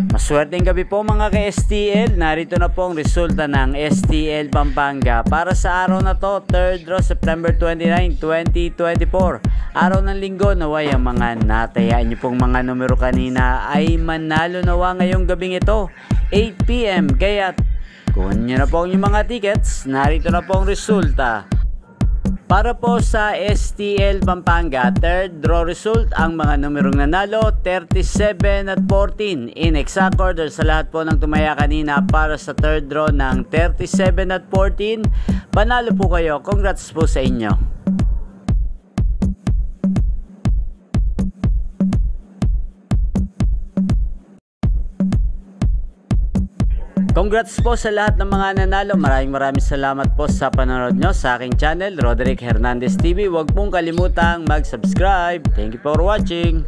Maswerteng gabi po mga ka-STL. Narito na po ang resulta ng STL Pampanga para sa araw na to, 3rd draw September 29, 2024. Araw ng linggo, naway ang mga natayaan nyo pong mga numero kanina ay manalo nawa ngayong gabing ito, 8 PM. Kaya kunin nyo na po ang inyong mga tickets. Narito na po ang resulta. Para po sa STL Pampanga, 3rd draw result, ang mga numerong nanalo, 37 at 14. In exact order sa lahat po ng tumaya kanina para sa 3rd draw ng 37 at 14. Panalo po kayo. Congrats po sa inyo. Congrats po sa lahat ng mga nanalo. Maraming salamat po sa panonood nyo sa aking channel, Roderick Hernandez TV. Huwag pong kalimutang mag-subscribe. Thank you for watching.